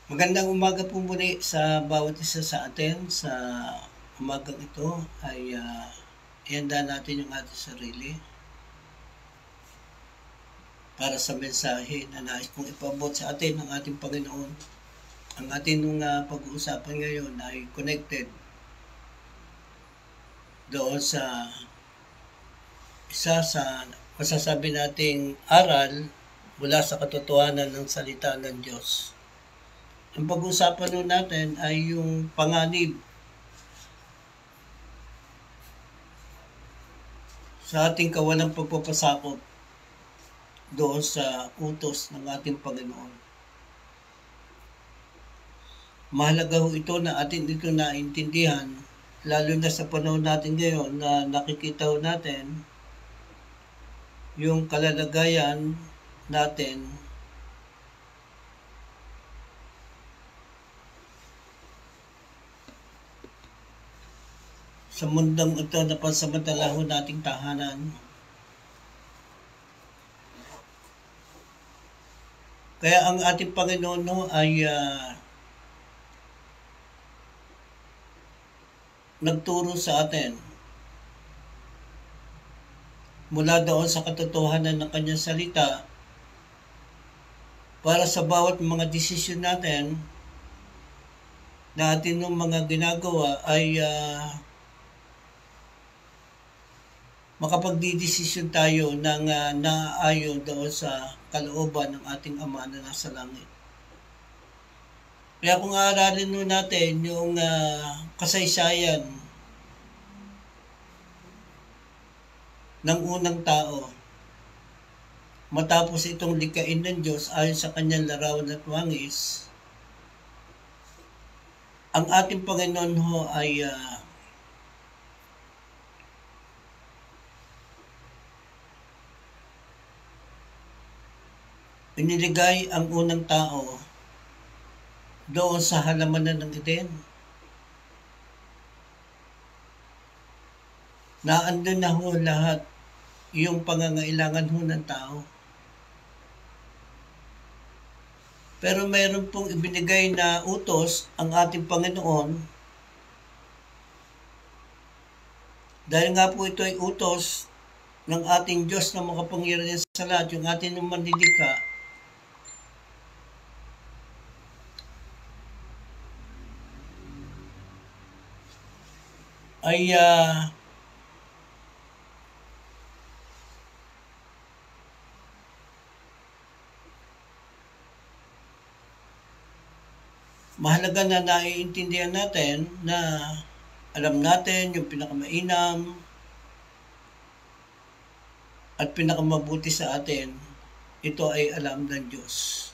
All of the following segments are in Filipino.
Magandang umaga po muli sa bawat isa sa atin. Sa umagang ito ay ihanda natin yung ating sarili para sa mensahe na nais kong ipabot sa atin ng ating Panginoon. Ang ating pag-uusapan ngayon ay connected doon sa isa sa masasabi nating aral mula sa katotohanan ng salita ng Diyos. Ang pag-uusapan nun natin ay yung panganib sa ating kawalang pagpapasakop doon sa utos ng ating Panginoon. Mahalaga ho ito na atin dito naintindihan, lalo na sa panahon natin ngayon na nakikita ho natin yung kalalagayan natin sa mundang ito na pansamantala ho nating tahanan. Kaya ang ating Panginoon ay nagturo sa atin mula doon sa katotohanan ng kanyang salita para sa bawat mga desisyon natin na atin ng mga ginagawa ay makapagdidesisyon tayo ng naayon doon sa kalooban ng ating Ama na nasa langit. Kaya kung aaralin nun natin yung kasaysayan ng unang tao, matapos itong likain ng Diyos ayon sa kanyang larawan at wangis, ang ating Panginoon ho ay iniligay ang unang tao doon sa halamanan ng Eden. Naandun na ho lahat yung pangangailangan ho ng tao. Pero mayroon pong ibinigay na utos ang ating Panginoon. Dahil nga po ito ay utos ng ating Diyos na makapangyarihan sa lahat, yung ating manlilika, ay mahalaga na naiintindihan natin na alam natin yung pinakamainam at pinakamabuti sa atin, ito ay alam ng Diyos.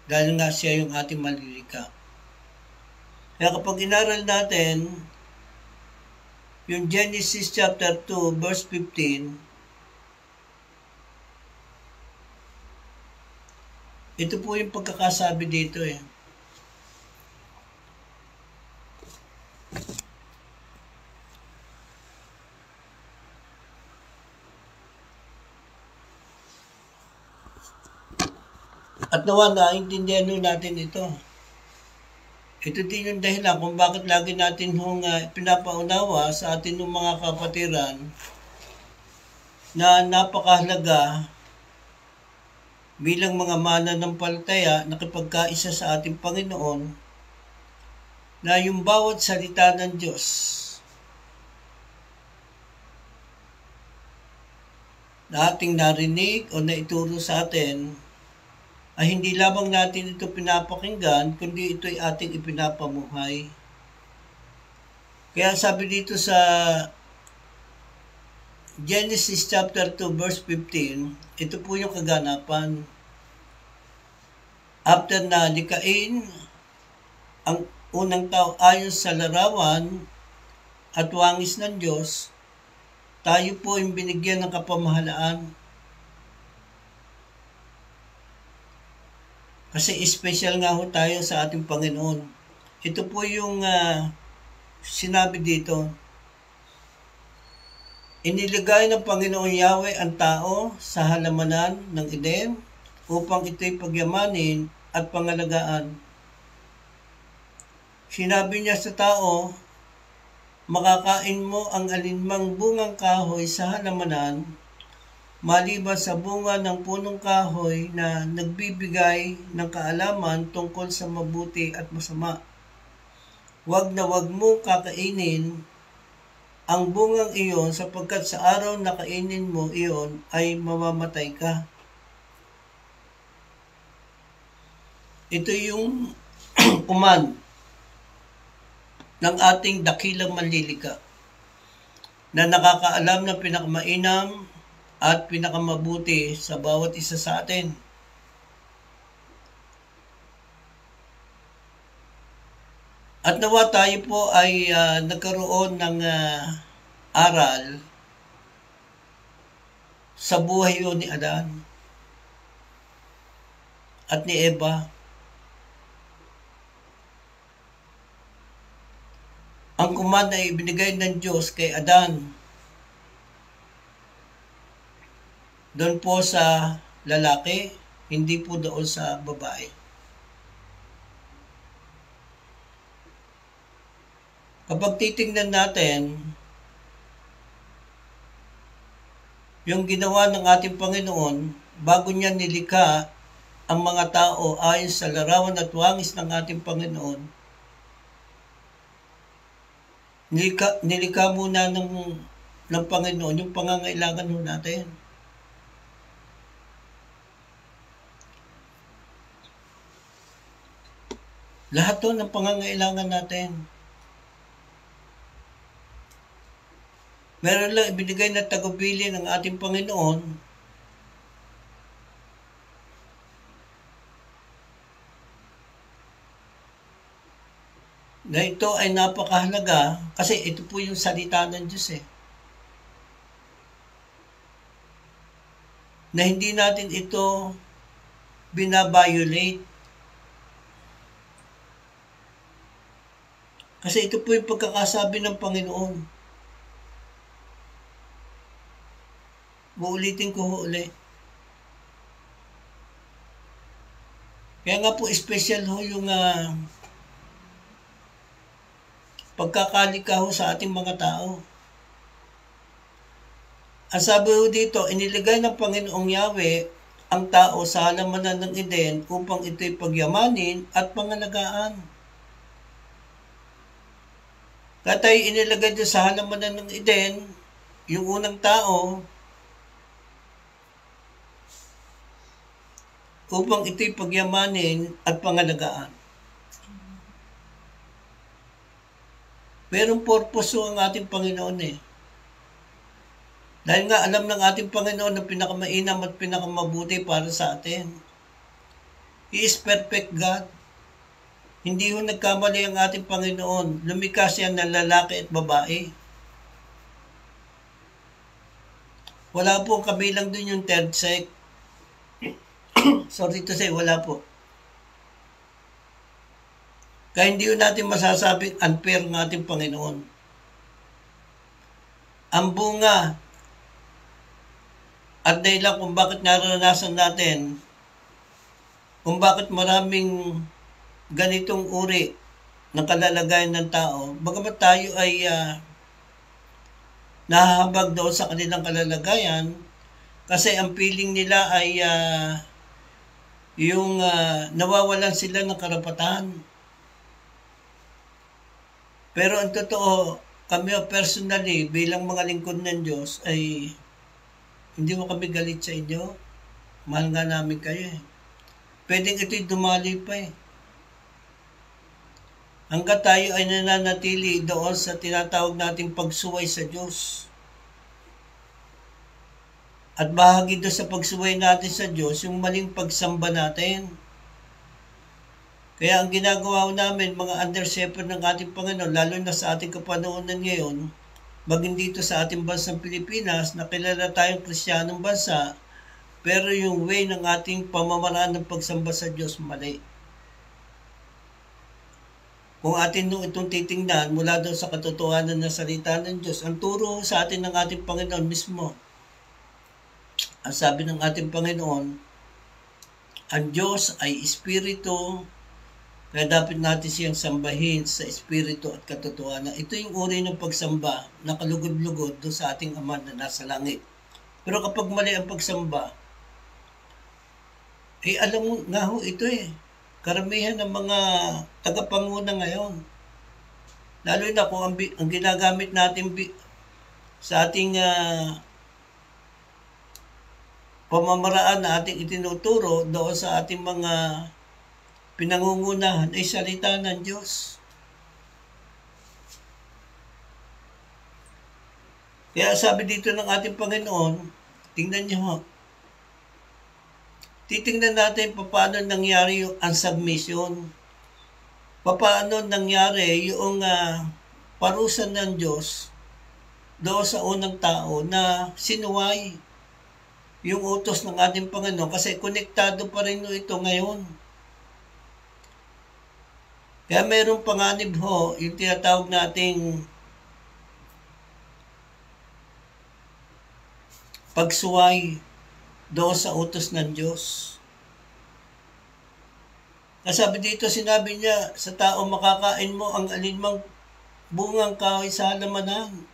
Dahil nga siya yung ating manlilika. Kaya kapag inaral natin yung Genesis chapter 2 verse 15, ito po yung pagkakasabi dito eh. At nawa naintindihan nun natin ito. Ito din yung dahilan kung bakit lagi natin pinapaunawa sa atin ng mga kapatiran na napakahalaga bilang mga mananampalataya na nakipagkaisa sa ating Panginoon na yung bawat salita ng Diyos na ating narinig o naituro sa atin ay hindi lamang natin ito pinapakinggan, kundi ito ay ating ipinapamuhay. Kaya sabi dito sa Genesis chapter 2 verse 15, ito po yung kaganapan. After na likain ang unang tao ayon sa larawan at wangis ng Diyos, tayo po yung binigyan ng kapamahalaan. Kasi special nga ho tayo sa ating Panginoon. Ito po yung sinabi dito. Iniligay ng Panginoong Yahweh ang tao sa halamanan ng Eden upang ito'y pagyamanin at pangalagaan. Sinabi niya sa tao, makakain mo ang alinmang bungang kahoy sa halamanan, maliban sa bunga ng punong kahoy na nagbibigay ng kaalaman tungkol sa mabuti at masama. Huwag na huwag mong kakainin ang bungang iyon sapagkat sa araw na kainin mo iyon ay mamamatay ka. Ito yung command ng ating dakilang manlilika na nakakaalam ng pinakamainam at pinakamabuti sa bawat isa sa atin. At nawa tayo po ay nagkaroon ng aral sa buhay yun ni Adan at ni Eva. Ang command ay ibinigay ng Diyos kay Adan doon po sa lalaki, hindi po doon sa babae. Kapag titingnan natin yung ginawa ng ating Panginoon, bago niya nilikha ang mga tao ayon sa larawan at wangis ng ating Panginoon, nilikha muna ng Panginoon yung pangangailangan natin. Lahat to ng pangangailangan natin. Meron lang ibinigay na tagubilin ng ating Panginoon na ito ay napakahalaga kasi ito po yung salita ng Diyos na hindi natin ito binabiolate. Kasi ito po yung pagkakasabi ng Panginoon. Uulitin ko uli. Kaya nga po special ho yung pagkakalikha ho sa ating mga tao. Ang sabi ho dito, iniligay ng Panginoong Yahweh ang tao sa halamanan ng Eden upang ito'y pagyamanin at pangalagaan. Kaya tayo inilagay doon sa halamanan ng Eden, yung unang tao, upang ito'y pagyamanin at pangalagaan. Merong purpose ang ating Panginoon Dahil nga alam ng ating Panginoon na pinakamainam at pinakamabuti para sa atin. He is perfect God. Hindi ho nagkamali ang ating Panginoon. Lumikha siya ng lalaki at babae. Wala po kabilang dun yung third sex. Sorry to say, wala po. Kaya hindi natin masasabing unfair ng ating Panginoon. Ang bunga at dahilan kung bakit naranasan natin, kung bakit maraming ganitong uri ng kalalagayan ng tao, bagamat tayo ay nahahabag doon sa kanilang kalalagayan, kasi ang feeling nila ay yung nawawalan sila ng karapatan. Pero ang totoo, kami personally, bilang mga lingkod ng Diyos, ay hindi mo kami galit sa inyo. Mahal nga namin kayo Pwedeng ito'y dumali pa Hanggat tayo ay nananatili doon sa tinatawag nating pagsuway sa Diyos. At bahagi doon sa pagsuway natin sa Diyos, yung maling pagsamba natin. Kaya ang ginagawa namin, mga under-shepherd ng ating Panginoon, lalo na sa ating kapanahonan ngayon, maging dito sa ating bansang Pilipinas, na kilala tayong Kristiyanong bansa, pero yung way ng ating pamamaraan ng pagsamba sa Diyos, mali. Kung atin nung itong titingnan, mula daw sa katotohanan ng salita ng Diyos, ang turo sa atin ng ating Panginoon mismo, ang sabi ng ating Panginoon, ang Diyos ay espiritu, kaya dapat natin siyang sambahin sa espiritu at katotohanan. Ito yung uri ng pagsamba na kalugod-lugod doon sa ating Ama na nasa langit. Pero kapag mali ang pagsamba, alam mo nga ho ito karamihan ng mga tagapanguna ngayon, lalo na kung ang ginagamit natin sa ating pamamaraan na ating itinuturo doon sa ating mga pinangungunahan ay salita ng Diyos. Kaya sabi dito ng ating Panginoon, tingnan niyo ho, titingnan natin paano nangyari yung unsubmission. Paano nangyari yung parusa ng Diyos doon sa unang tao na sinuway yung utos ng ating Panginoon kasi konektado pa rin ito ngayon. Kaya mayroong panganib ho, yung tinatawag nating pagsuway doon sa utos ng Diyos. Sabi dito, sinabi niya, sa tao makakain mo ang alinmang bungang kahoy sa halamanan,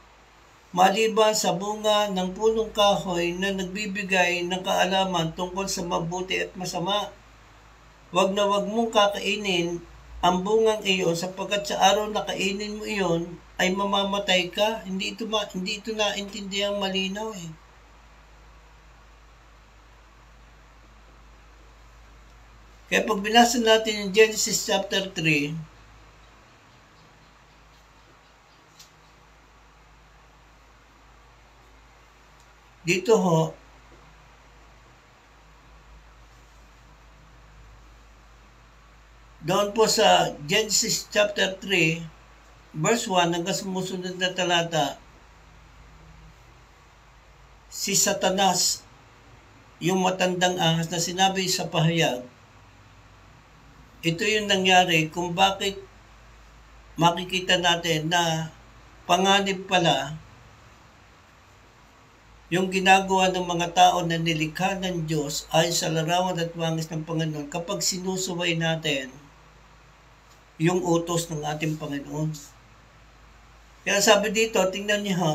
maliban sa bunga ng punong kahoy na nagbibigay ng kaalaman tungkol sa mabuti at masama. Wag na wag mong kakainin ang bungang iyon sapagkat sa araw na kainin mo iyon ay mamamatay ka. Hindi ito naintindihang malinaw Kaya pag binasa natin yung Genesis chapter 3, dito ho, doon po sa Genesis chapter 3, verse 1 hanggang sumusunod na talata, si Satanas, yung matandang ahas na sinabi sa pahayag, ito yung nangyari kung bakit makikita natin na panganib pala yung ginagawa ng mga tao na nilikha ng Diyos ay sa larawan at wangis ng Panginoon kapag sinusuway natin yung utos ng ating Panginoon. Kaya sabi dito, tingnan niyo ha,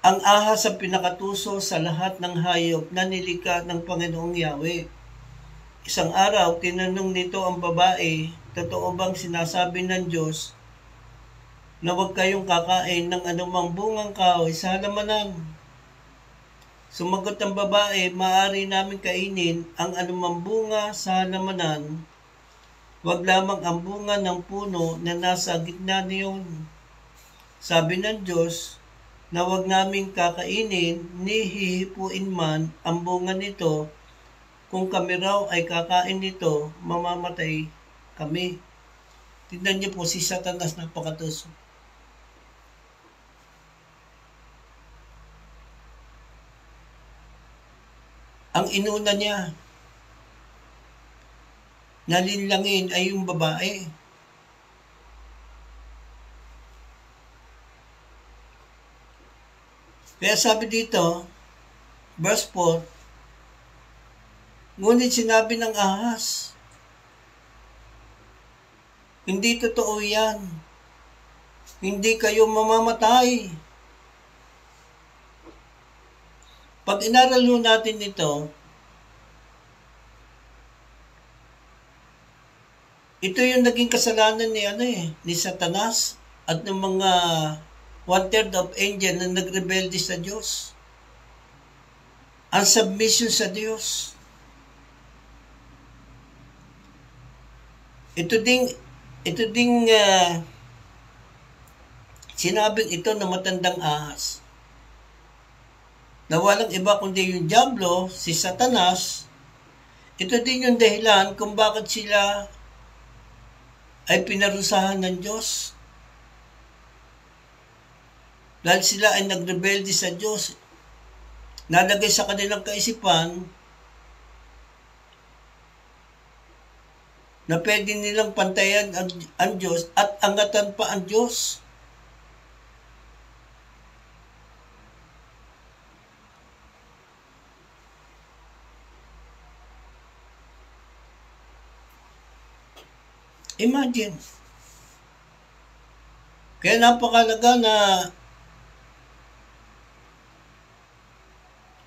ang ahas ang pinakatuso sa lahat ng hayop na nilikha ng Panginoong Yahweh. Isang araw, tinanong nito ang babae, totoo bang sinasabi ng Diyos na huwag kayong kakain ng anumang bungang kahoy sa halamanan? Sumagot ang babae, maaari namin kainin ang anumang bunga sa halamanan, huwag lamang ang bunga ng puno na nasa gitna niyon. Sabi ng Diyos na huwag namin kakainin ni hihipuin man ang bunga nito. Kung kami raw ay kakain nito, mamamatay kami. Tignan niyo po si Satanas napakatuso. Ang inuna niya, nalinlangin ay yung babae. Kaya sabi dito, verse 4, ngunit sinabi ng ahas, hindi totoo yan. Hindi kayo mamamatay. Pag inaral natin ito yung naging kasalanan ni Satanas at ng mga 1/3 of angel na nagrebelde sa Diyos. Ang submission sa Diyos. Ito ding sinabing ito na matandang ahas na walang iba kundi yung Diablo, si Satanas. Ito din yung dahilan kung bakit sila ay pinarusahan ng Diyos. Dahil sila ay nagrebelde sa Diyos. Nalagay sa kanilang kaisipan na pwede nilang pantayan ang Diyos at angatan pa ang Diyos. Imagine. Kaya napakalaga na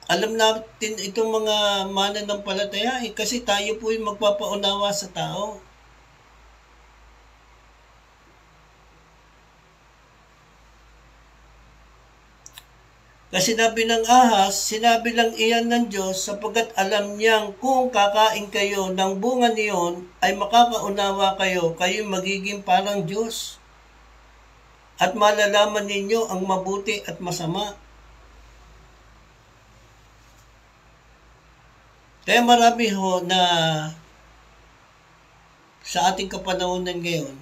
alam natin itong mga mananampalataya kasi tayo po yung magpapaunawa sa tao. Kasi sinabi ng ahas, sinabi lang iyan ng Diyos sapagkat alam niyang kung kakain kayo ng bunga niyon ay makakaunawa kayo, kayo magiging parang Diyos. At malalaman ninyo ang mabuti at masama. Kaya marami ho na sa ating kapanahonan ngayon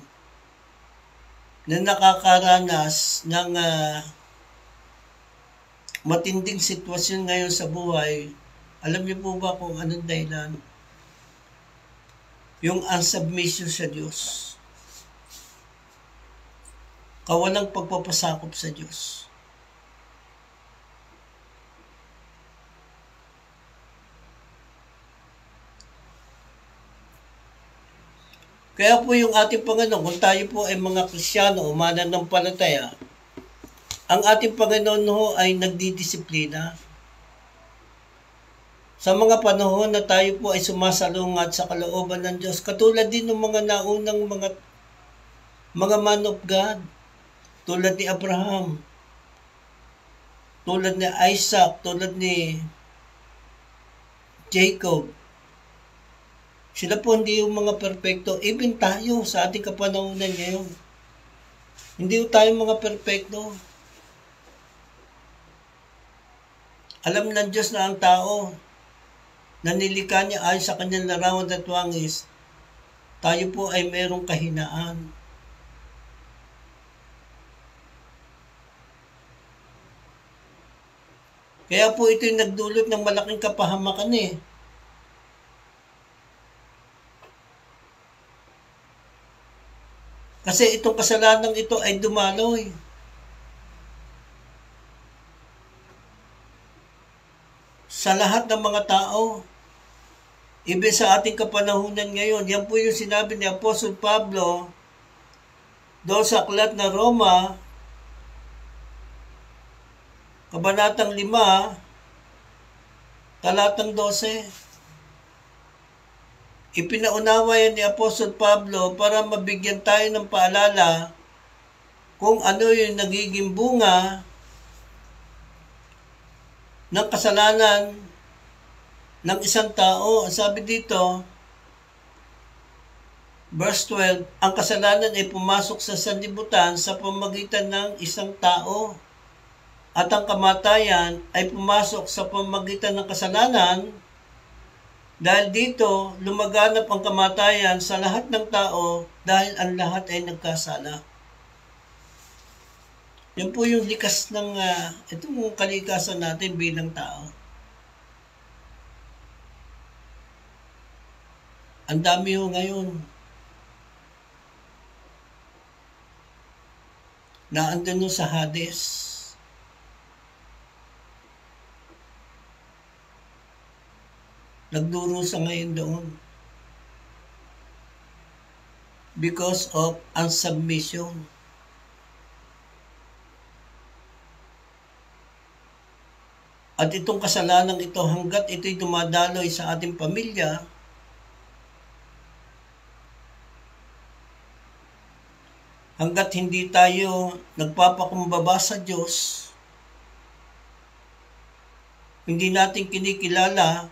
na nakakaranas ng matinding sitwasyon ngayon sa buhay. Alam niyo po ba kung anong dahilan? Yung unsubmission sa Diyos. Kawalang pagpapasakop sa Diyos. Kaya po yung ating Panginoon, kung tayo po ay mga Kristiyano o mananampalataya, ang ating Panginoon ho ay nagdidisiplina. Sa mga panahon na tayo po ay sumasalungat sa kalooban ng Diyos, katulad din ng mga naunang mga man of God, tulad ni Abraham, tulad ni Isaac, tulad ni Jacob. Sila po hindi yung mga perpekto. Even tayo sa ating kapanahonan ngayon. Hindi tayo mga perpekto. Alam ng Diyos na ang tao na nilikha niya ayon sa kanyang larawan at wangis, tayo po ay mayroong kahinaan. Kaya po ito'y nagdulot ng malaking kapahamakan eh. Kasi itong kasalanan ito ay dumaloy. Sa lahat ng mga tao, even sa ating kapanahunan ngayon, yan po yung sinabi ni Apostol Pablo doon sa aklat na Roma, Kabanatang 5, talatang 12. Ipinaunawa yan ni Apostol Pablo para mabigyan tayo ng paalala kung ano yung nagiging bunga ng kasalanan ng isang tao. Ang sabi dito, verse 12, ang kasalanan ay pumasok sa sanlibutan sa pamamagitan ng isang tao. At ang kamatayan ay pumasok sa pamamagitan ng kasalanan. Dahil dito, lumaganap ang kamatayan sa lahat ng tao dahil ang lahat ay nagkasala. Yan po yung likas ng itong kalikasan natin bilang tao. Ang dami ho ngayon na andun sa Hades. Nagdurusa ngayon doon because of unsubmission. At itong kasalanan ito, hanggat ito'y dumadaloy sa ating pamilya, hanggat hindi tayo nagpapakumbaba sa Diyos, hindi natin kinikilala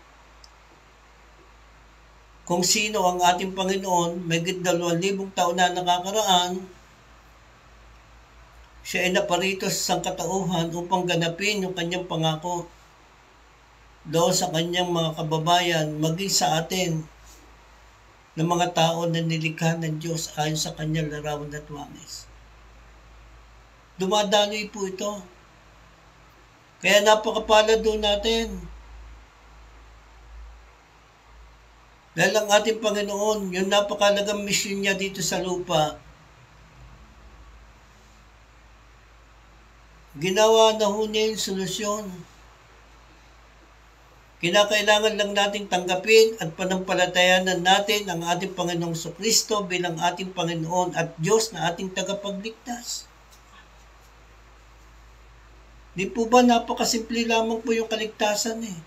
kung sino ang ating Panginoon, may 2,000 taon na nakakaraan, siya ay naparito sa sangkatauhan upang ganapin yung kanyang pangako doon sa kanyang mga kababayan, maging sa atin ng mga tao na nilikha ng Diyos ayon sa kanyang larawan at wangis. Dumadaloy po ito. Kaya napakapalad doon natin. Dahil ang ating Panginoon, yung napakalagang mission niya dito sa lupa, ginawa na ho niya yung solusyon. Kinakailangan lang nating tanggapin at panampalatayanan natin ang ating Panginoong Kristo bilang ating Panginoon at Diyos na ating tagapagligtas. Di po ba napakasimple lamang po yung kaligtasan eh.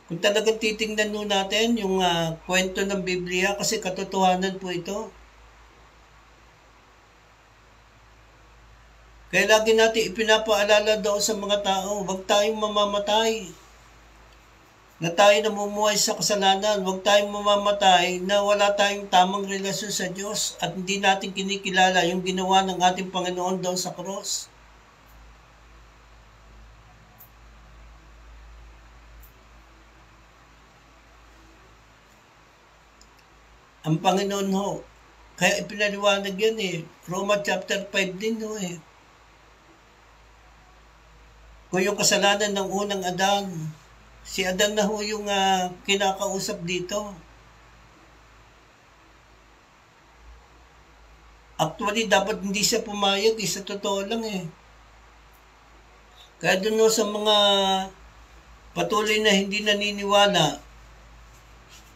Kung talagang titingnan nun natin yung kwento ng Biblia, kasi katotohanan po ito. Kaya lagi natin ipinapaalala daw sa mga tao, huwag tayong mamamatay na tayo namumuhay sa kasalanan. Huwag tayong mamamatay na wala tayong tamang relasyon sa Diyos at hindi natin kinikilala yung ginawa ng ating Panginoon doon sa cross. Ang Panginoon ho, kaya ipinaliwanag yan eh. Roma chapter 5 din ho eh. Kung yung kasalanan ng unang Adan, si Adan na ho yung kinakausap dito. Actually, dapat hindi siya pumayag eh, sa totoo lang eh. Kaya doon ho sa mga patuloy na hindi naniniwala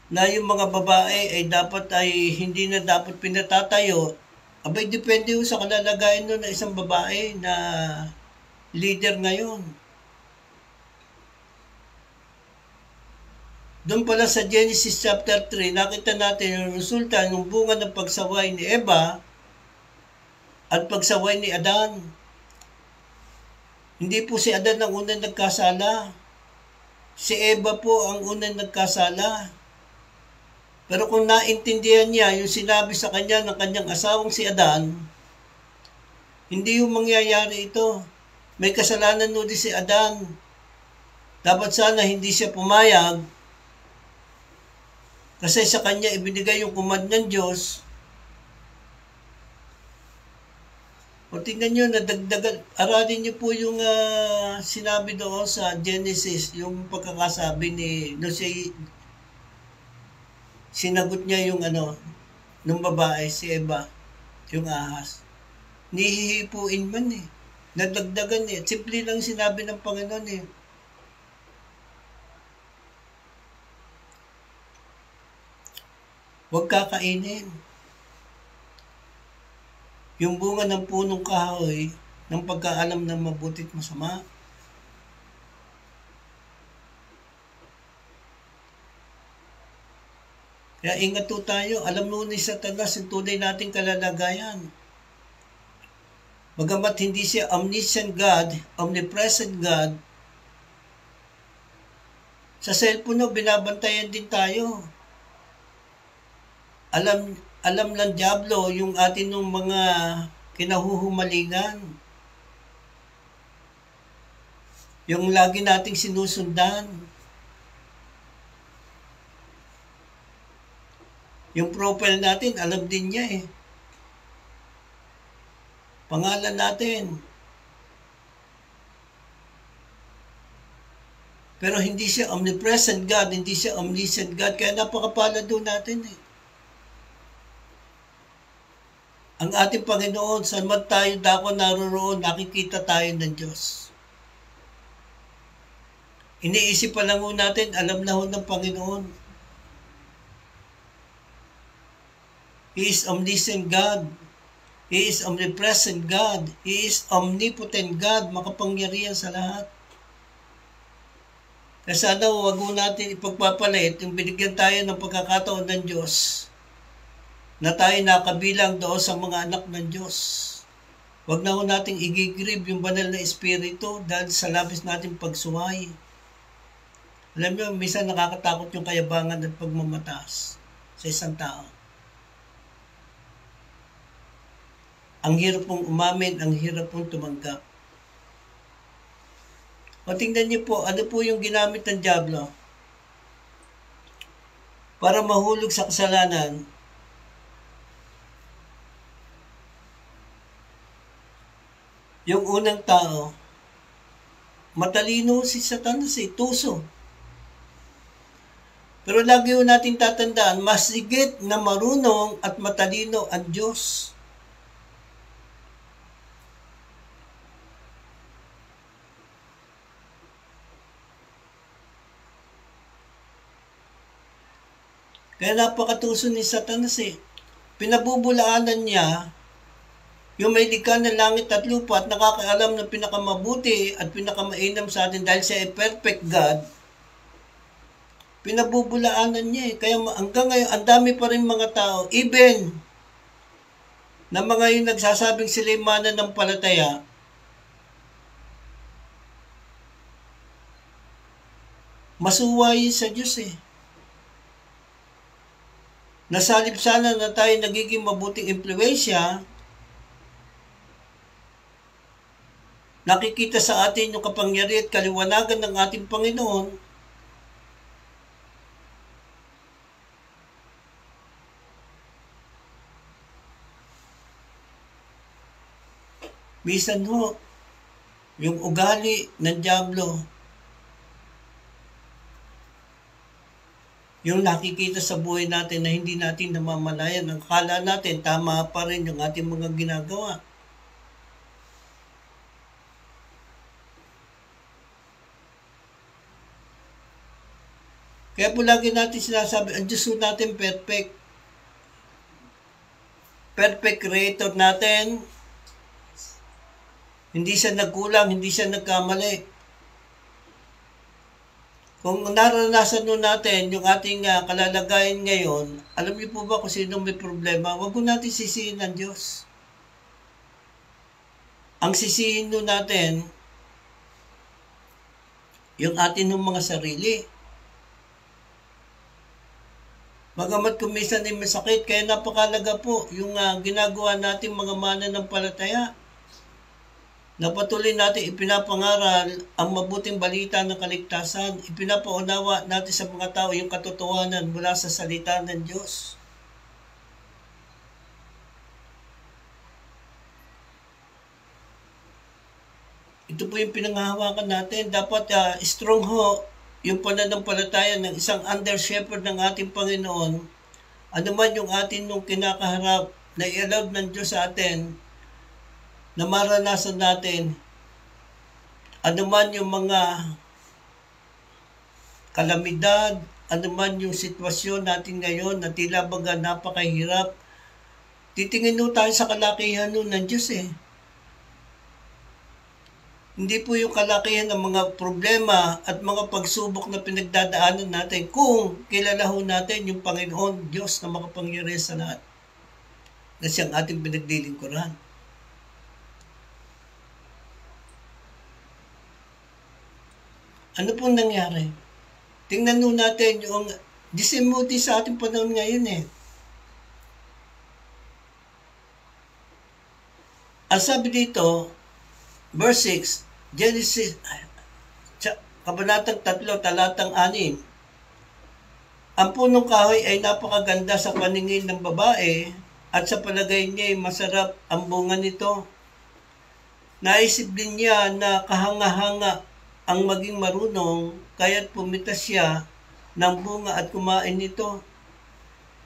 na yung mga babae ay hindi na dapat pinatatayo, abay depende ho sa kalalagayan no na isang babae na leader ngayon. Doon pala sa Genesis chapter 3, nakita natin yung resulta ng bunga ng pagsaway ni Eva at pagsaway ni Adan. Hindi po si Adan ang unang nagkasala. Si Eva po ang unang nagkasala. Pero kung naintindihan niya yung sinabi sa kanya ng kanyang asawang si Adan, hindi yung mangyayari ito. May kasalanan din si Adan. Dapat sana hindi siya pumayag kasi sa kanya ibinigay yung command ng Diyos. O tingnan nyo, nadagdagan. Aralin nyo po yung sinabi doon sa Genesis, yung pagkakasabi ni sinagot niya yung nung babae, si Eva, yung ahas. Nihihipuin man eh. Nadagdagan eh. Simple lang sinabi ng Panginoon eh. Huwag kakainin. Yung bunga ng punong kahoy ng pagkaalam ng mabuti at masama. Kaya ingat po tayo. Alam mo ni Satanas ang tunay nating kalalagayan. Bagamat hindi siya omniscient God, omnipresent God, sa cellphone no, binabantayan din tayo. Alam ng Diablo yung atin ng mga kinahuhumalingan. Yung lagi nating sinusundan. Yung profile natin, alam din niya eh. Pangalan natin. Pero hindi siya omnipresent God, hindi siya omniscient God, kaya napakapalad doon natin eh. Ang ating Panginoon, saan man tayo dako naroroon, nakikita tayo ng Diyos. Iniisip pa lang ho natin, alam na ho ng Panginoon. He is omniscient God. He is omnipresent God. He is omnipotent God, makapangyarihan sa lahat. Kaya sana huwag mo natin ipagpapalit yung binigyan tayo ng pagkakataon ng Diyos na tayo nakabilang doon sa mga anak ng Diyos. Huwag na ho nating igigrib yung banal na espiritu dahil sa labis nating pagsuway. Alam niyo, minsan nakakatakot yung kayabangan at pagmamataas sa isang tao. Ang hirap pong umamin, ang hirap pong tumanggap. O tingnan niyo po, ano po yung ginamit ng Diablo para mahulog sa kasalanan? Yung unang tao, matalino si Satanas tuso. Pero lagi ho natin tatandaan, mas higit na marunong at matalino ang Diyos. Kaya napakatuso ni Satanas eh. Pinabubulaanan niya yung may likha ng langit at lupa at nakakaalam ng pinakamabuti at pinakamainam sa atin dahil siya ay perfect God. Pinabubulaanan niya eh. Kaya hanggang ngayon, ang dami pa rin mga tao, even na mga yung nagsasabing sila'y mananampalataya, masuwayin sa Diyos eh. Nasalip sana na tayo nagiging mabuting impluwensya, nakikita sa atin yung kapangyarihan at kaliwanagan ng ating Panginoon, minsan ho, yung ugali ng dyablo, yung nakikita sa buhay natin na hindi natin namamalayan, ang akala natin tama pa rin yung ating mga ginagawa. Kaya po lagi natin sinasabi, ang Diyos natin perfect. Perfect creator natin. Hindi siya nagkulang, hindi siya nagkamali. Kung naranasan nun natin yung ating kalalagayan ngayon, alam niyo po ba kung sino may problema? Huwag po natin sisihin ng Diyos. Ang sisihin nun natin, yung atin ng mga sarili. Bagamat kung minsan ay masakit, kaya napakalaga po yung ginagawa natin mga mananampalataya. Na patuloy natin ipinapangaral ang mabuting balita ng kaligtasan. Ipinapaunawa natin sa mga tao yung katotohanan mula sa salita ng Diyos. Ito po yung pinanghahawakan natin. Dapat strong ho yung pananampalataya ng isang under shepherd ng ating Panginoon. Ano man yung atin nung kinakaharap na i-allow ng Diyos sa atin, na maranasan natin, ano man yung mga kalamidad, ano man yung sitwasyon natin ngayon na tila baga napakahirap, titingin po tayo sa kalakihan nun ng Diyos eh. Hindi po yung kalakihan ng mga problema at mga pagsubok na pinagdadaanan natin kung kilala ho natin yung Panginoon Diyos na makapangyarihan sa lahat na siyang ating pinaglilingkuran. Ano pong nangyari? Tingnan nun natin yung disimuti sa ating panahon ngayon eh. Ang sabi dito, verse 6, Genesis, kabanatang 3, talatang 6, ang punong kahoy ay napakaganda sa paningin ng babae at sa palagay niya ay masarap ang bunga nito. Naisip din niya na kahanga-hanga ang maging marunong, kaya't pumitas siya ng bunga at kumain nito.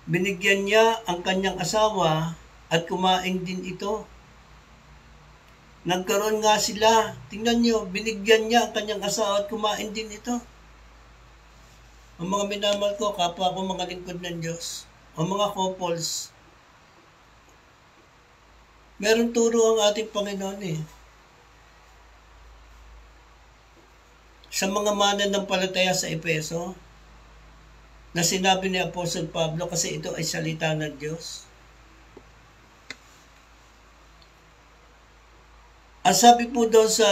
Binigyan niya ang kanyang asawa at kumain din ito. Nagkaroon nga sila, tingnan niyo, binigyan niya ang kanyang asawa at kumain din ito. Ang mga minamahal ko, kapwa ko mga lingkod ng Diyos, ang mga couples, meron turo ang ating Panginoon eh. Sa mga mananampalataya sa Efeso, na sinabi ni Apostle Pablo, kasi ito ay salita ng Diyos. Ang sabi po doon sa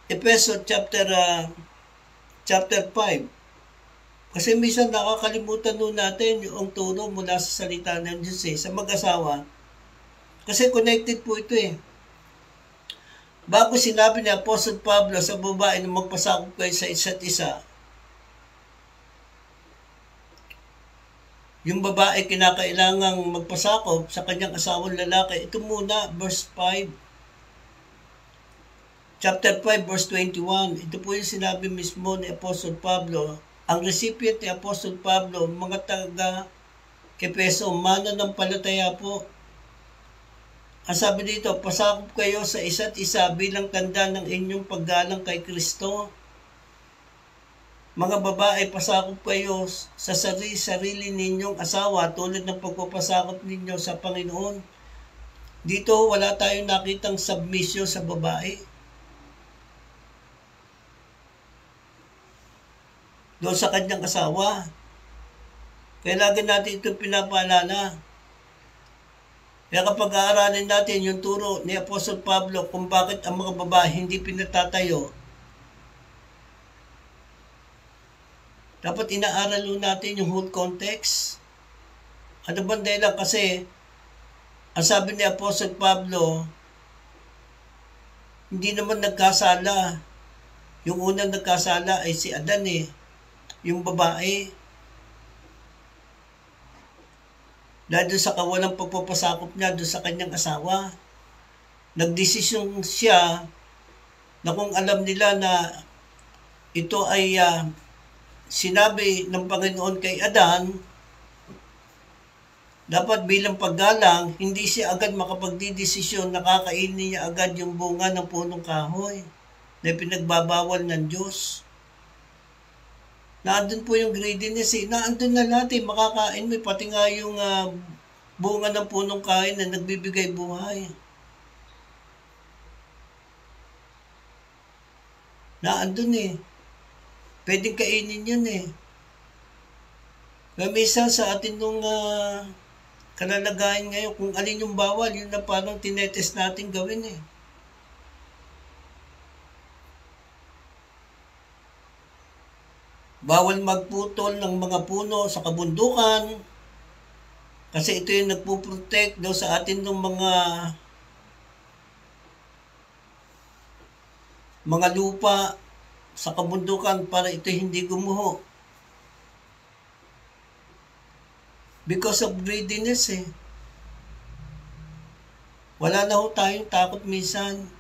Efeso chapter 5, kasi minsan nakakalimutan nun natin yung turo mula sa salita ng Diyos eh, sa mag-asawa. Kasi connected po ito eh. Bago sinabi ni Apostle Pablo sa babae na magpasakop kayo sa isa't isa, yung babae kinakailangang magpasakop sa kanyang asawang lalaki. Ito muna, verse 5. Chapter 5, verse 21. Ito po yung sinabi mismo ni Apostle Pablo. Ang recipient ni Apostle Pablo, mga taga-Efeso, mananampalataya po. Ang sabi dito, pasakop kayo sa isa't isa bilang tanda ng inyong paggalang kay Kristo. Mga babae, pasakop kayo sa sarili ninyong asawa tulad ng pagpapasakop ninyo sa Panginoon. Dito wala tayong nakitang submission sa babae. Doon sa kanyang asawa. Kailangan natin ito pinapaalala. Kaya kapag aaralin natin yung turo ni Apostol Pablo kung bakit ang mga babae hindi pinatatayo, dapat inaaral natin yung whole context. Ano bang dahilan? Kasi, ang sabi ni Apostol Pablo, hindi naman nagkasala. Yung unang nagkasala ay si Adan yung babae. Dahil doon sa kawalang pagpapasakop niya doon sa kanyang asawa. Nagdesisyon siya na kung alam nila na ito ay sinabi ng Panginoon kay Adan, dapat bilang paggalang, hindi siya agad makapagdidesisyon na kakainin niya agad yung bunga ng punong kahoy na pinagbabawal ng Diyos. Naandun po yung greediness naandun na natin, makakain mo, pati nga yung bunga ng punong kahoy na nagbibigay buhay. Naandun pwedeng kainin yun Kaya minsan sa atin nung kalalagayan ngayon, kung alin yung bawal, yun na parang tinetest natin gawin Bawal magputol ng mga puno sa kabundukan kasi ito yung nagpuprotect daw sa atin ng mga lupa sa kabundukan para ito hindi gumuho. Because of greediness Wala na ho tayong takot minsan.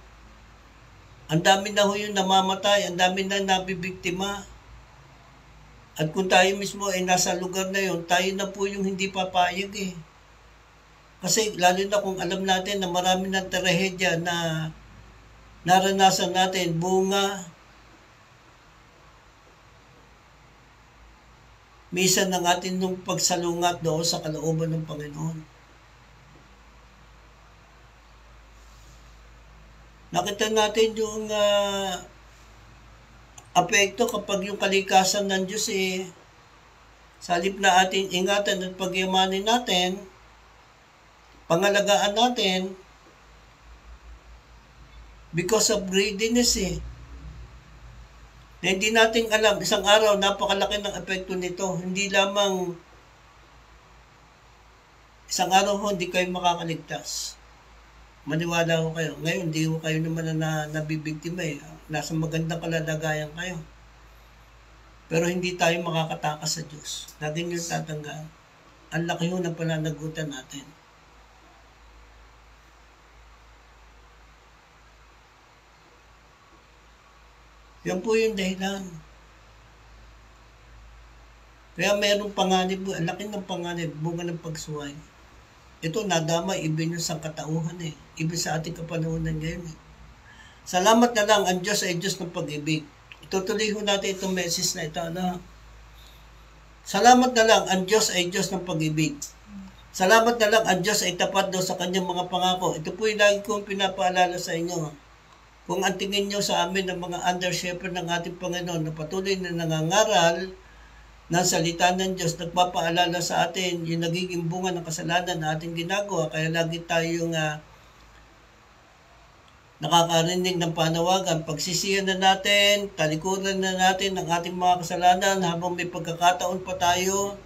Ang dami na ho yung namamatay, ang dami na nabibiktima. At kung tayo mismo ay nasa lugar na yon, tayo na po yung hindi papayag Kasi lalo na kung alam natin na marami ng trahedya na naranasan natin, bunga, minsan ng atin nung pagsalungat doon sa kalooban ng Panginoon. Nakita natin yung apekto kapag yung kalikasan ng Diyos sa halip na ating ingatan at pagyamanin natin, pangalagaan natin, because of greediness na hindi natin alam, isang araw, napakalaki ng epekto nito. Hindi lamang isang araw hindi kayo makakaligtas. Maniwala ko kayo. Ngayon, hindi ko kayo naman na nabibiktima Nasa magandang kalagayan kayo. Pero hindi tayo makakatakas sa Diyos. Lagi nyo tatanggaan. Ang laki ho ng pananagutan natin. Yan po yung dahilan. Kaya mayroong panganib, ang laki ng panganib, bunga ng pagsuway. Ito nadama, ibig yung sangkatauhan Ibig sa ating kapanahonan ngayon Salamat na lang, ang Diyos ay Diyos ng pag-ibig. Itutuloy ho natin itong message na ito. Salamat na lang, ang Diyos ay Diyos ng pag-ibig. Salamat na lang, ang Diyos ay tapat daw sa kanyang mga pangako. Ito po yung lagi kong pinapaalala sa inyo. Kung ang tingin nyo sa amin ng mga under-shepherd ng ating Panginoon na patuloy na nangangaral ng salita ng Diyos, nagpapaalala sa atin yung nagiging bunga ng kasalanan na ating ginagawa. Kaya lagi tayong nakakarinig ng panawagan, pagsisiyan na natin, talikuran na natin ang ating mga kasalanan habang may pagkakataon pa tayo,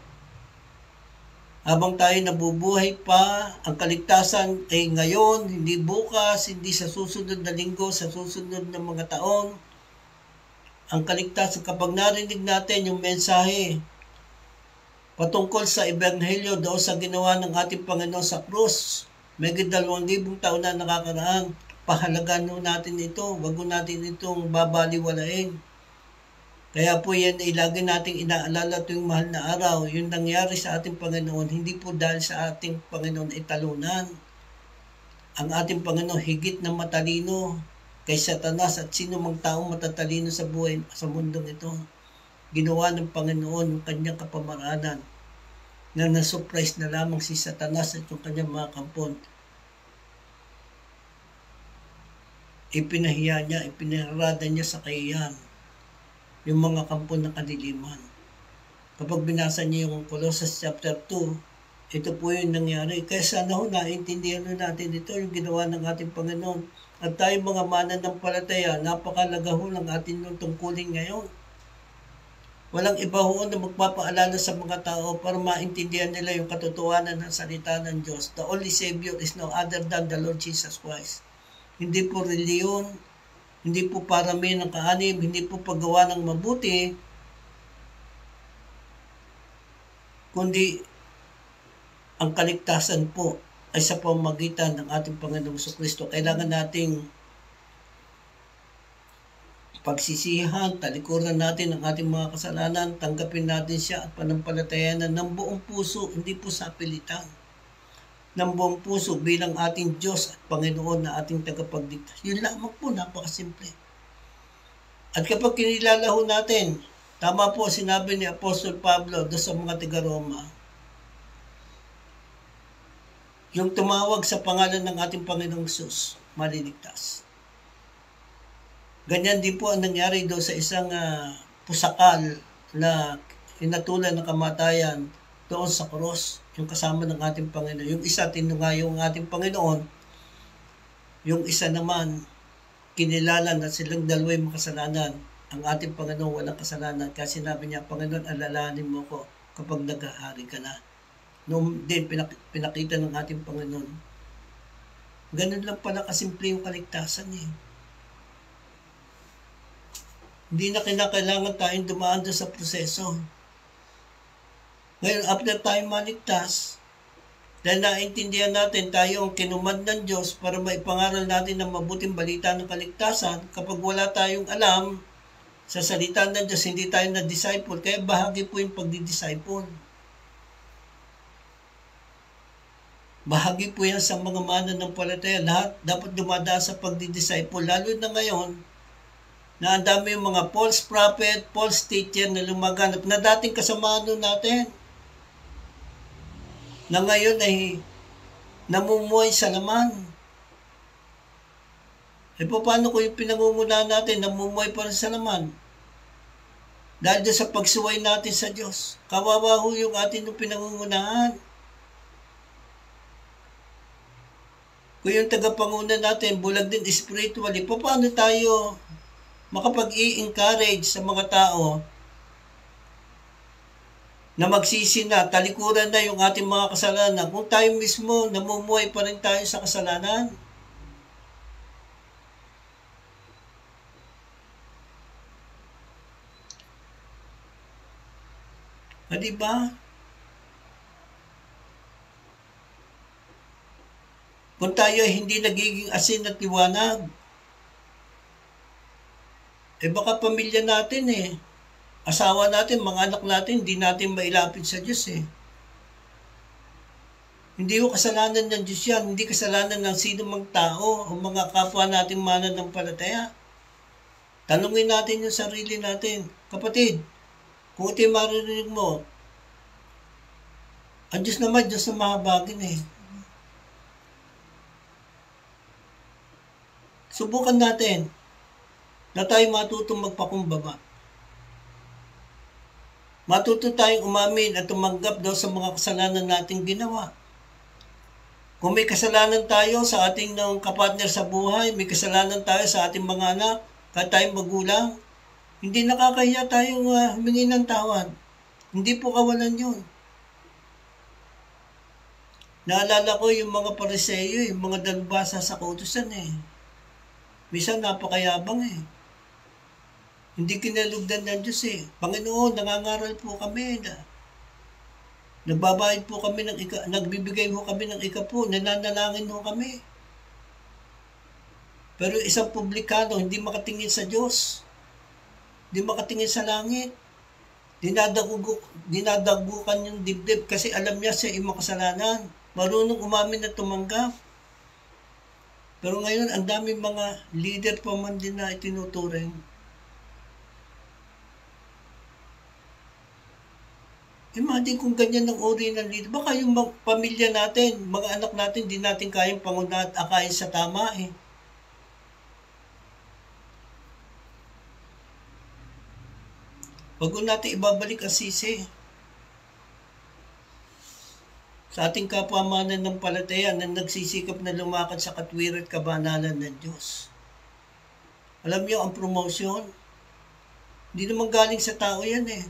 habang tayo nabubuhay pa. Ang kaligtasan ay ngayon, hindi bukas, hindi sa susunod na linggo, sa susunod na mga taon. Ang kaligtasan, kapag narinig natin yung mensahe patungkol sa Ebanghelyo doon sa ginawa ng ating Panginoon sa krus, may 2,000 taon na nakakaraan, pahalagaan natin ito, wag natin itong babaliwalain. Kaya po yan ay lagi nating inaalala tuwing mahal na araw, yung nangyari sa ating Panginoon, hindi po dahil sa ating Panginoon ay talunan. Ang ating Panginoon higit na matalino kay Satanas at sino mang taong matatalino sa buhay sa mundong ito. ginawa ng Panginoon yung kanyang kapamaranan na na-surprise na lamang si Satanas at yung kanyang mga kampon. Ipinahiya niya, ipinarada niya sa kahiyan yung mga kampon ng kadiliman. Kapag binasa niyo yung Colossus chapter 2, ito po yung nangyari. Kaya sana naintindihan natin ito, yung ginawa ng ating Panginoon. At tayo mga mananampalataya, napakalaga ng ating tungkulin ngayon. Walang iba na magpapaalala sa mga tao para maintindihan nila yung katotohanan ng salita ng Diyos. The only Savior is no other than the Lord Jesus Christ. Hindi po reliyon, hindi po parami ng kaanib, hindi po paggawa ng mabuti, kundi ang kaligtasan po ay sa pamamagitan ng ating Panginoong Kristo. Kailangan nating pagsisihan, talikuran natin ang ating mga kasalanan, tanggapin natin siya at panampalatayanan ng buong puso, hindi po sa pilitan. Ng buong puso bilang ating Diyos at Panginoon na ating tagapagligtas. Yun lamang po, napakasimple. At kapag kinilala ho natin, tama po sinabi ni Apostol Pablo doon sa mga taga-Roma, yung tumawag sa pangalan ng ating Panginoong Hesus, maliligtas. Ganyan din po ang nangyari doon sa isang pusakal na hinatulan ng kamatayan doon sa cross, yung kasama ng ating Panginoon. Yung isa, tinungayo ang ating Panginoon. Yung isa naman, kinilala na silang dalawa'y makasalanan. Ang ating Panginoon walang kasalanan. Kaya sinabi niya, Panginoon, alalahanin mo ko kapag nag-ahari ka na. Noong din, pinakita ng ating Panginoon. Ganun lang pala kasimple yung kaligtasan eh. Hindi na kinakailangan tayong dumaan doon sa proseso. Ngayon, after tayo maligtas, dahil naintindihan natin tayo ang kinumad ng Diyos para maipangaral natin ng mabuting balita ng kaligtasan, kapag wala tayong alam sa salita ng Diyos, hindi tayo na-disciple. Kaya bahagi po yung pagdi-disciple. Bahagi po yan sa mga mananampalataya. Lahat dapat dumadaan sa pagdi-disciple. Lalo na ngayon, na ang dami yung mga false prophet, false teacher na lumaganap na dating kasamahan natin. Na ngayon ay namumuhay sa laman. E paano kung yung pinangungunahan natin, namumuhay pa rin sa laman? Dahil doon sa pagsuway natin sa Diyos. Kawawa ho yung atin yung pinangungunahan. Kung yung tagapanguna natin, bulag din spiritually, paano tayo makapag-i-encourage sa mga tao na magsisi na, talikuran na yung ating mga kasalanan, kung tayo mismo namumuhay pa rin tayo sa kasalanan? Diba? Kung tayo ay hindi nagiging asin at liwanag, baka pamilya natin asawa natin, mga anak natin, hindi natin mailapit sa Diyos Hindi ko kasalanan ng Diyos yan, hindi kasalanan ng sino mang tao o mga kapwa natin mananampalataya. Tanungin natin yung sarili natin. Kapatid, kung ito yung maririnig mo, ang Diyos naman, Diyos na mahabagin Subukan natin na tayo matutong magpakumbaba. Matuto tayong umamin at tumanggap daw sa mga kasalanan nating ginawa. Kung may kasalanan tayo sa ating kapatner sa buhay, may kasalanan tayo sa ating mga anak, kahit tayong magulang, hindi nakakahiya tayong humingi ng tawad. Hindi po kawalan yun. Naalala ko yung mga Pariseo, yung mga dalubhasa sa kautusan Minsan napakayabang Hindi kinalugdan ng Diyos Panginoon, nangangaral po kami na nagbabayad po kami nagbibigay po kami ng ikapo, nananalangin po kami. Pero isang publikano hindi makatingin sa Diyos. Hindi makatingin sa langit. Dinadagukan yung dibdib kasi alam niya siya yung makasalanan. Marunong umamin at tumanggap. Pero ngayon, ang daming mga leader pa man din na itinuturing. Imagine kung ganyan ang uri ng leader. Baka yung pamilya natin, mga anak natin, di natin kayang panguna at akayin sa tama eh. Wag natin ibabalik ang sisi sa ating kapamanan ng palataya na nagsisikap na lumakad sa katwiran at kabanalan ng Diyos. Alam niyo, ang promotion, hindi naman galing sa tao yan eh.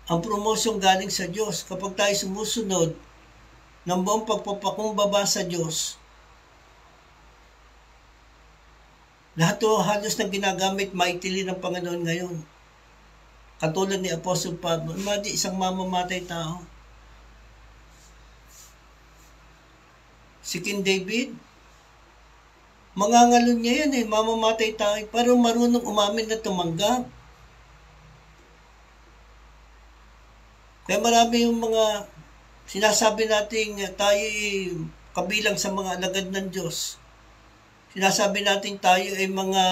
Ang promotion galing sa Diyos. Kapag tayo sumusunod ng buong pagpapakumbaba sa Diyos, lahat o halos na ginagamit maitili ng Panginoon ngayon. Katulad ni Apostle Pablo, imagine isang mamamatay tao. Si King David, mangangalon niya yan eh, mamamatay tayo, pero marunong umamin na tumanggap. Kaya marami yung mga sinasabi natin tayo kabilang sa mga alagad ng Diyos. Sinasabi natin tayo ay mga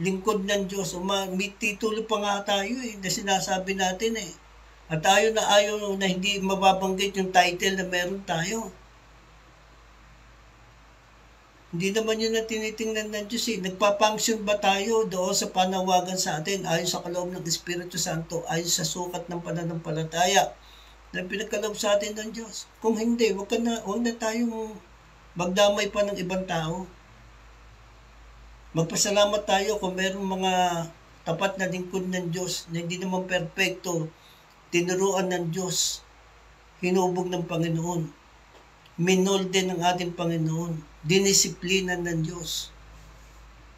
lingkod ng Diyos. May titulo pa nga tayo eh, na sinasabi natin eh. At tayo na ayaw na hindi mababanggit yung title na meron tayo. Hindi naman yun na tinitingnan ng Diyos eh. Nagpapunction ba tayo doon sa panawagan sa atin ayon sa kaloob ng Espiritu Santo, ayon sa sukat ng pananampalataya na pinagkaloob sa atin ng Diyos? Kung hindi, wag na tayong magdamay pa ng ibang tao. Magpasalamat tayo kung merong mga tapat na lingkod ng Diyos na hindi naman perpekto, tinuruan ng Diyos, hinubog ng Panginoon, minolde ng ating Panginoon, dinisiplina ng Diyos,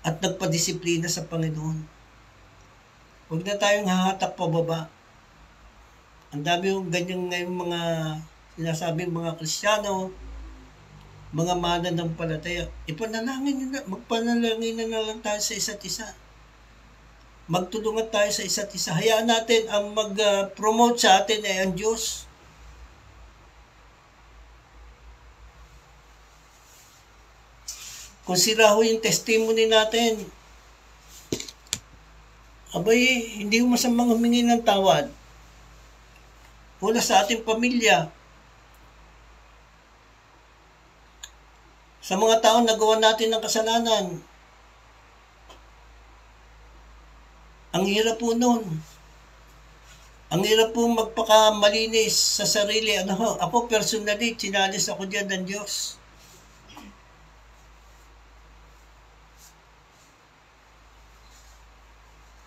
at nagpadisiplina sa Panginoon. Huwag na tayong hahatak pababa. Ang dami yung ganyan ngayong mga sinasabing mga Kristiyano, mga mananampalataya. Ipanalangin na, magpanalangin na lang tayo sa isa't isa. Magtulungan tayo sa isa't isa. Hayaan natin ang mag-promote sa atin ay ang Diyos. Kung sira ho yung testimony natin, abay, hindi mo masamang humingi ng tawad. Una sa ating pamilya, sa mga taong nagawa natin ng kasalanan. Ang hirap po nun. Ang hirap po magpakamalinis sa sarili. Ako personally, sinalis ako dyan ng Diyos.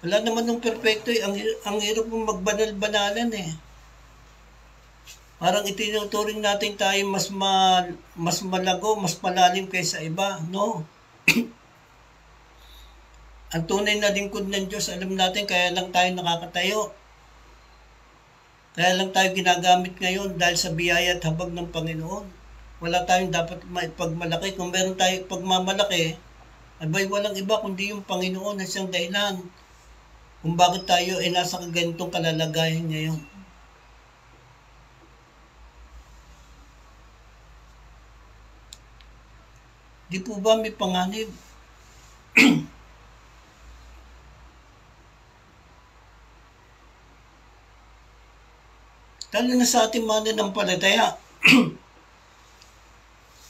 Wala naman nung perfecto eh. Ang hirap mong magbanal-banalan eh. Parang itinuturing natin tayo mas malago, mas malalim kaysa iba. No. Ang tunay na lingkod ng Diyos, alam natin, kaya lang tayo nakakatayo. Kaya lang tayo ginagamit ngayon dahil sa biyaya at habag ng Panginoon. Wala tayong dapat pagmalaki. Kung meron tayong pagmamalaki, abay walang iba kundi yung Panginoon na siyang dahilan kung bakit tayo ay nasa ganitong kalalagayan ngayon. Di po ba may panganib? Lalo na sa ating mananampalataya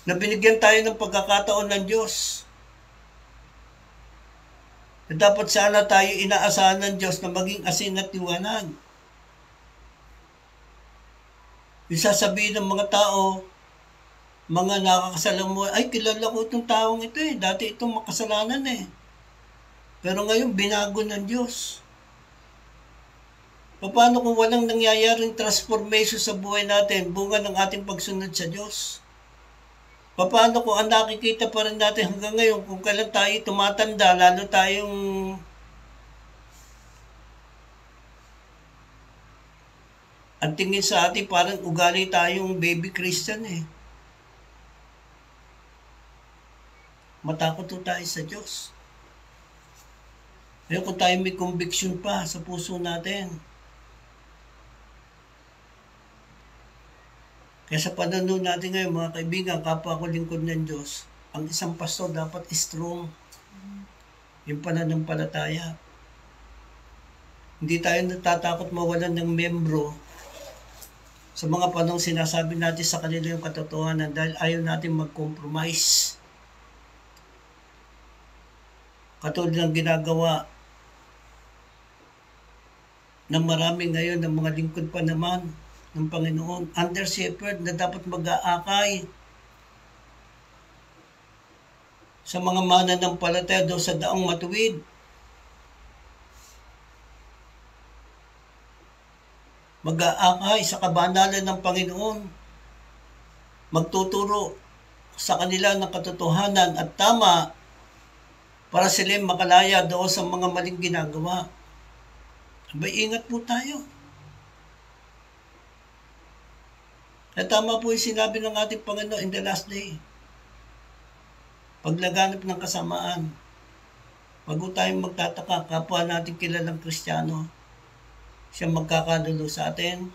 na binigyan tayo ng pagkakataon ng Diyos. Na dapat sana tayo inaasahan ng Diyos na maging asin at liwanag. Yung sasabihin ng mga tao, mga nakakasalamuha, ay kilala ko itong taong ito eh, dati itong makasalanan eh. Pero ngayon binago ng Diyos. Paano kung walang nangyayaring transformation sa buhay natin, bunga ng ating pagsunod sa Diyos? Paano kung ang nakikita pa rin natin hanggang ngayon, kung kailan tayo tumatanda, lalo tayong ang tingin sa atin parang ugali tayong baby Christian eh. Matakot po tayo sa Diyos. Ngayon kung tayo may conviction pa sa puso natin, kaya sa pananaw natin ngayon, mga kaibigan, kapwa ko lingkod ng Diyos, ang isang pastor dapat strong. Yung pananampalataya. Hindi tayo natatakot mawalan ng membro Sa mga panahong sinasabi natin sa kanila yung katotohanan dahil ayaw natin mag-compromise. Katulad ng ginagawa ng marami ngayon ng mga lingkod pa naman ng Panginoon. Under shepherd na dapat mag-aakay sa mga mananampalataya doon sa daang matuwid. Mag-aakay sa kabanalan ng Panginoon. Magtuturo sa kanila ng katotohanan at tama para sila makalaya doon sa mga maling ginagawa. Abay, ingat po tayo. At tama po yung sinabi ng ating Panginoon in the last day. Paglaganap ng kasamaan, bago tayong magtataka, kapwa natin kilalang Kristiyano, siya magkakalulo sa atin,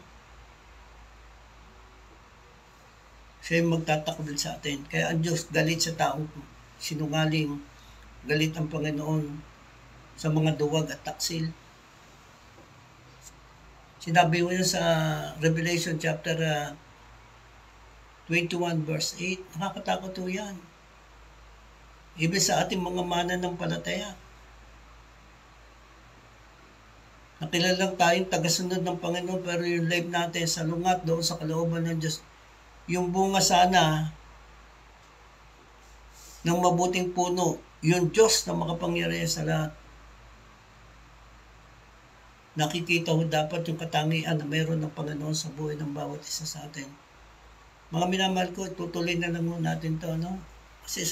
siya yung magtatakbil sa atin. Kaya ang Diyos galit sa taong sinungaling, galit ang Panginoon sa mga duwag at taksil. Sinabi mo yun sa Revelation chapter 21 verse 8. Nakakatakot po yan. Ibig sa ating mga mananampalataya. Nakilalang tayong tagasunod ng Panginoon pero yung life natin sa lungat doon sa kalooban ng Diyos. Yung bunga sana ng mabuting puno, yung Diyos na makapangyarihan sa lahat. Nakikita ho dapat yung katangian na mayroon ng Panginoon sa buhay ng bawat isa sa atin. Mga minamahal ko, tutuloy na lang natin ito, no? Kasi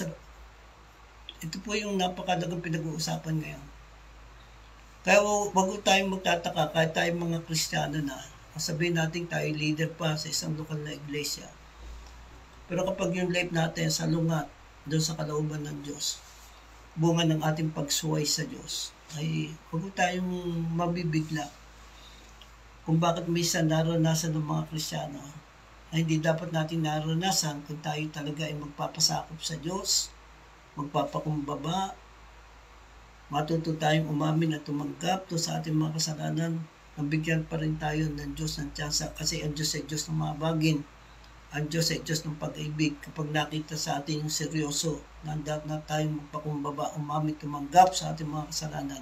ito po yung napakalagang pinag-uusapan ngayon. Kaya wag tayong magtataka kahit tayong mga Kristiyano na, sabihin natin tayo leader pa sa isang lokal na iglesia. Pero kapag yung life natin sa lungat, doon sa kalooban ng Diyos, bunga ng ating pagsuway sa Diyos, ay huwag tayong mabibigla kung bakit minsan naranasan ng mga Kristiyano ay hindi dapat natin naranasan kung tayo talaga ay magpapasakop sa Diyos, magpapakumbaba, matuto tayong umamin at tumanggap to sa ating mga kasalanan, mabigyan pa rin tayo ng Diyos ng tsansa kasi ang Diyos ay Diyos ng mabagin. Ang Diyos ay Diyos ng pag-ibig. Kapag nakita sa atin yung seryoso, nandat na tayong magpakumbaba, umamin, tumanggap sa ating mga kasalanan.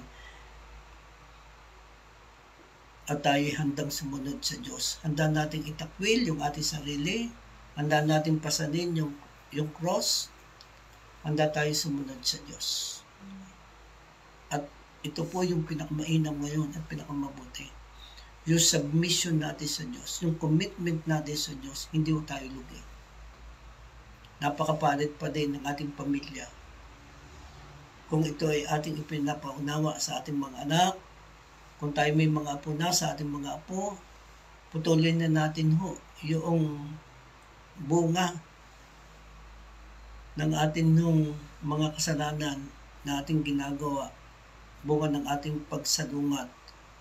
At tayo handang sumunod sa Diyos. Handa natin itakwil yung ating sarili. Handa natin pasanin yung cross. Handa tayo sumunod sa Diyos. At ito po yung pinakamainam ngayon at pinakamabuti. Yung submission natin sa Diyos, yung commitment natin sa Diyos, hindi po tayo lugi. Napakapalit pa din ng ating pamilya. Kung ito ay ating ipinapaunawa sa ating mga anak, kung tayo may mga apo na sa ating mga apo, putulin na natin ho yung bunga ng ating mga kasalanan na ating ginagawa, bunga ng ating pagsalungat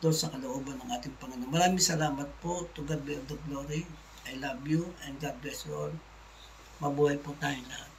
doon sa kalooban ng ating Panginoon. Maraming salamat po. To God be all the glory. I love you and God bless you all. Mabuhay po tayong lahat.